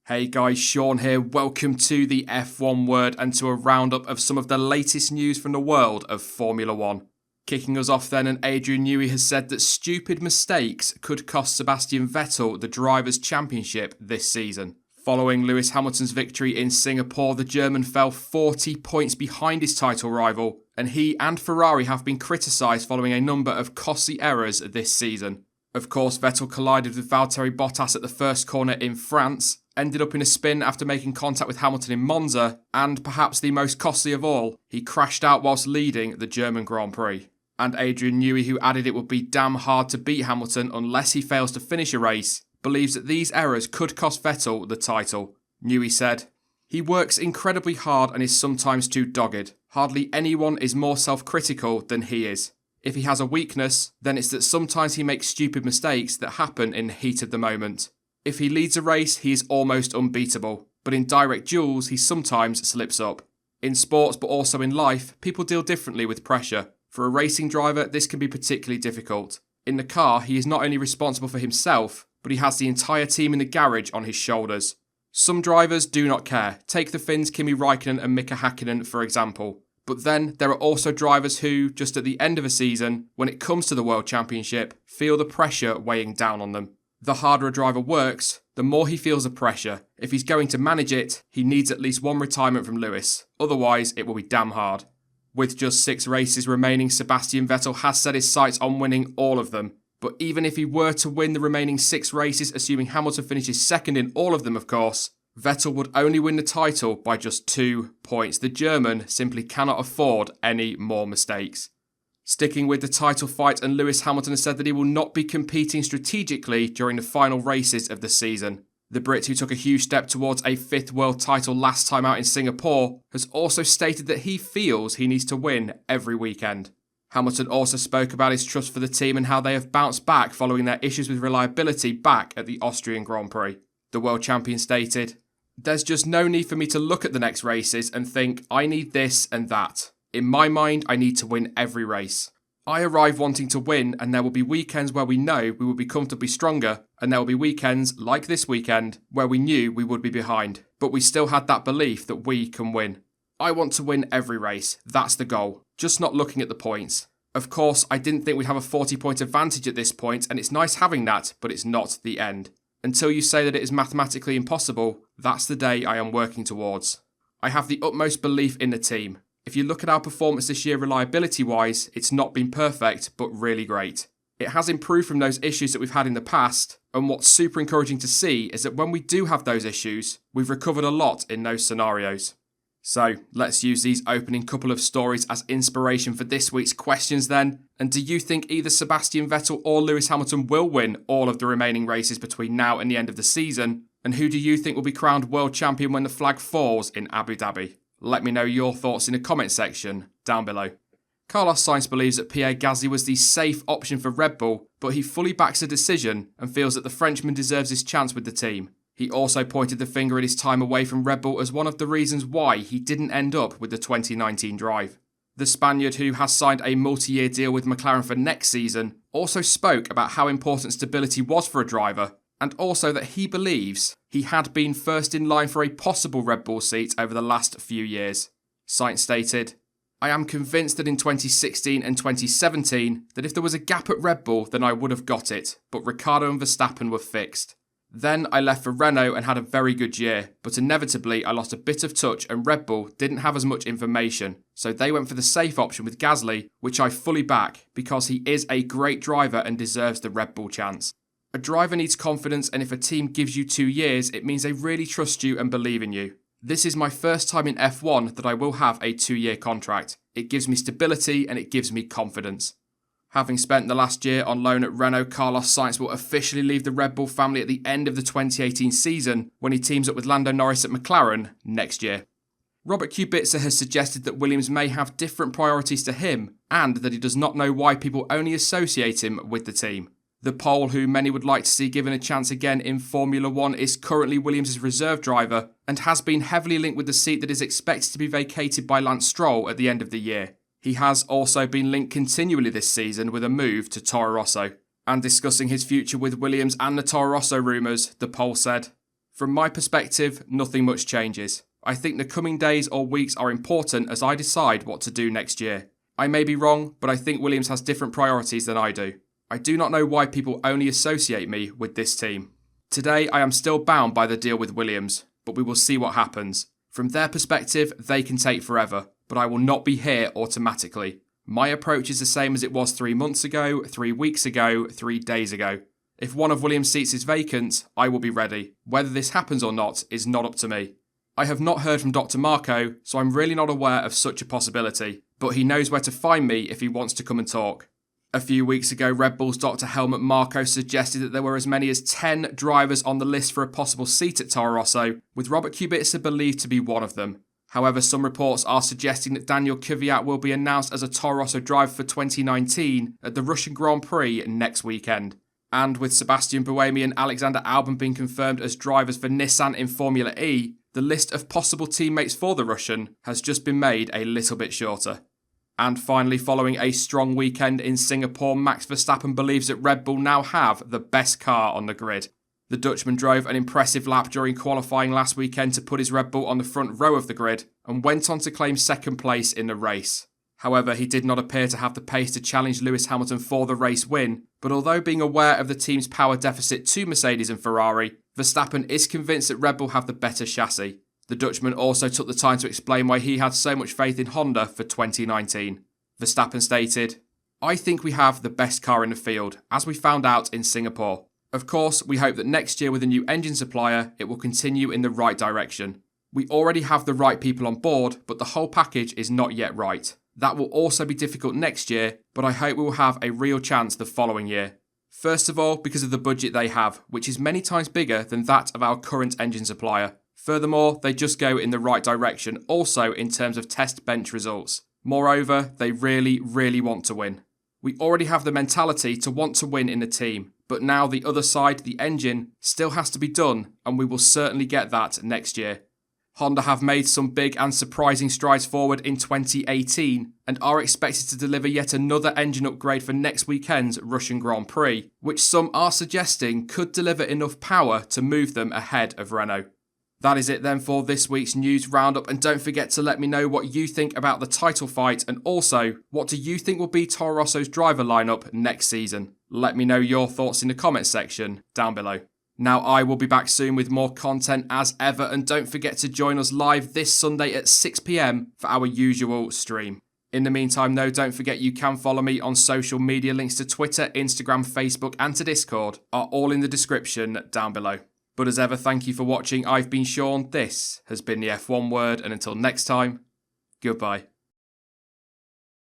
Hey guys, Sean here. Welcome to the F1 Word and to a roundup of some of the latest news from the world of Formula 1. Kicking us off then, and Adrian Newey has said that stupid mistakes could cost Sebastian Vettel the Drivers' Championship this season. Following Lewis Hamilton's victory in Singapore, the German fell 40 points behind his title rival, and he and Ferrari have been criticised following a number of costly errors this season. Of course, Vettel collided with Valtteri Bottas at the first corner in France, ended up in a spin after making contact with Hamilton in Monza, and perhaps the most costly of all, he crashed out whilst leading the German Grand Prix. And Adrian Newey, who added it would be damn hard to beat Hamilton unless he fails to finish a race, believes that these errors could cost Vettel the title. Newey said, "He works incredibly hard and is sometimes too dogged. Hardly anyone is more self-critical than he is. If he has a weakness, then it's that sometimes he makes stupid mistakes that happen in the heat of the moment. If he leads a race, he is almost unbeatable, but in direct duels, he sometimes slips up. In sports, but also in life, people deal differently with pressure. For a racing driver, this can be particularly difficult. In the car, he is not only responsible for himself, but he has the entire team in the garage on his shoulders. Some drivers do not care. Take the Finns Kimi Räikkönen and Mika Häkkinen, for example. But then there are also drivers who, just at the end of a season, when it comes to the World Championship, feel the pressure weighing down on them. The harder a driver works, the more he feels the pressure. If he's going to manage it, he needs at least one retirement from Lewis. Otherwise, it will be damn hard." With just 6 races remaining, Sebastian Vettel has set his sights on winning all of them. But even if he were to win the remaining 6 races, assuming Hamilton finishes second in all of them, of course, Vettel would only win the title by just 2 points. The German simply cannot afford any more mistakes. Sticking with the title fight, and Lewis Hamilton has said that he will not be competing strategically during the final races of the season. The Brit, who took a huge step towards a 5th world title last time out in Singapore, has also stated that he feels he needs to win every weekend. Hamilton also spoke about his trust for the team and how they have bounced back following their issues with reliability back at the Austrian Grand Prix. The world champion stated, "There's just no need for me to look at the next races and think, I need this and that. In my mind, I need to win every race. I arrive wanting to win, and there will be weekends where we know we will be comfortably stronger, and there will be weekends, like this weekend, where we knew we would be behind, but we still had that belief that we can win. I want to win every race, that's the goal, just not looking at the points. Of course, I didn't think we'd have a 40-point advantage at this point, and it's nice having that, but it's not the end. Until you say that it is mathematically impossible, that's the day I am working towards. I have the utmost belief in the team. If you look at our performance this year reliability-wise, it's not been perfect, but really great. It has improved from those issues that we've had in the past, and what's super encouraging to see is that when we do have those issues, we've recovered a lot in those scenarios." So, let's use these opening couple of stories as inspiration for this week's questions then. And do you think either Sebastian Vettel or Lewis Hamilton will win all of the remaining races between now and the end of the season? And who do you think will be crowned world champion when the flag falls in Abu Dhabi? Let me know your thoughts in the comment section down below. Carlos Sainz believes that Pierre Gasly was the safe option for Red Bull, but he fully backs the decision and feels that the Frenchman deserves his chance with the team. He also pointed the finger at his time away from Red Bull as one of the reasons why he didn't end up with the 2019 drive. The Spaniard, who has signed a multi-year deal with McLaren for next season, also spoke about how important stability was for a driver, and also that he believes he had been first in line for a possible Red Bull seat over the last few years. Sainz stated, "I am convinced that in 2016 and 2017, that if there was a gap at Red Bull, then I would have got it, but Ricciardo and Verstappen were fixed. Then I left for Renault and had a very good year, but inevitably I lost a bit of touch and Red Bull didn't have as much information, so they went for the safe option with Gasly, which I fully back, because he is a great driver and deserves the Red Bull chance. A driver needs confidence, and if a team gives you 2 years, it means they really trust you and believe in you. This is my first time in F1 that I will have a 2-year contract. It gives me stability and it gives me confidence." Having spent the last year on loan at Renault, Carlos Sainz will officially leave the Red Bull family at the end of the 2018 season when he teams up with Lando Norris at McLaren next year. Robert Kubica has suggested that Williams may have different priorities to him and that he does not know why people only associate him with the team. The Pole, who many would like to see given a chance again in Formula 1, is currently Williams' reserve driver and has been heavily linked with the seat that is expected to be vacated by Lance Stroll at the end of the year. He has also been linked continually this season with a move to Toro Rosso. And discussing his future with Williams and the Toro Rosso rumours, the Pole said, From my perspective, nothing much changes. I think the coming days or weeks are important as I decide what to do next year. I may be wrong, but I think Williams has different priorities than I do. I do not know why people only associate me with this team. Today, I am still bound by the deal with Williams, but we will see what happens. From their perspective, they can take forever, but I will not be here automatically. My approach is the same as it was 3 months ago, 3 weeks ago, 3 days ago. If one of Williams' seats is vacant, I will be ready. Whether this happens or not is not up to me. I have not heard from Dr. Marco, so I'm really not aware of such a possibility, but he knows where to find me if he wants to come and talk. A few weeks ago, Red Bull's Dr. Helmut Marko suggested that there were as many as 10 drivers on the list for a possible seat at Toro Rosso, with Robert Kubica believed to be one of them. However, some reports are suggesting that Daniel Kvyat will be announced as a Toro Rosso driver for 2019 at the Russian Grand Prix next weekend. And with Sebastian Buemi and Alexander Albon being confirmed as drivers for Nissan in Formula E, the list of possible teammates for the Russian has just been made a little bit shorter. And finally, following a strong weekend in Singapore, Max Verstappen believes that Red Bull now have the best car on the grid. The Dutchman drove an impressive lap during qualifying last weekend to put his Red Bull on the front row of the grid and went on to claim second place in the race. However, he did not appear to have the pace to challenge Lewis Hamilton for the race win, but although being aware of the team's power deficit to Mercedes and Ferrari, Verstappen is convinced that Red Bull have the better chassis. The Dutchman also took the time to explain why he had so much faith in Honda for 2019. Verstappen stated, "I think we have the best car in the field, as we found out in Singapore. Of course, we hope that next year with a new engine supplier, it will continue in the right direction. We already have the right people on board, but the whole package is not yet right. That will also be difficult next year, but I hope we will have a real chance the following year. First of all, because of the budget they have, which is many times bigger than that of our current engine supplier. Furthermore, they just go in the right direction, also in terms of test bench results. Moreover, they really, really want to win. We already have the mentality to want to win in the team, but now the other side, the engine, still has to be done, and we will certainly get that next year. Honda have made some big and surprising strides forward in 2018 and are expected to deliver yet another engine upgrade for next weekend's Russian Grand Prix, which some are suggesting could deliver enough power to move them ahead of Renault. That is it then for this week's news roundup, and don't forget to let me know what you think about the title fight, and also, what do you think will be Toro Rosso's driver lineup next season? Let me know your thoughts in the comments section down below. Now, I will be back soon with more content as ever, and don't forget to join us live this Sunday at 6 PM for our usual stream. In the meantime, though, don't forget you can follow me on social media. Links to Twitter, Instagram, Facebook, and to Discord are all in the description down below. But as ever, thank you for watching. I've been Sean. This has been the F1 Word, and until next time, goodbye.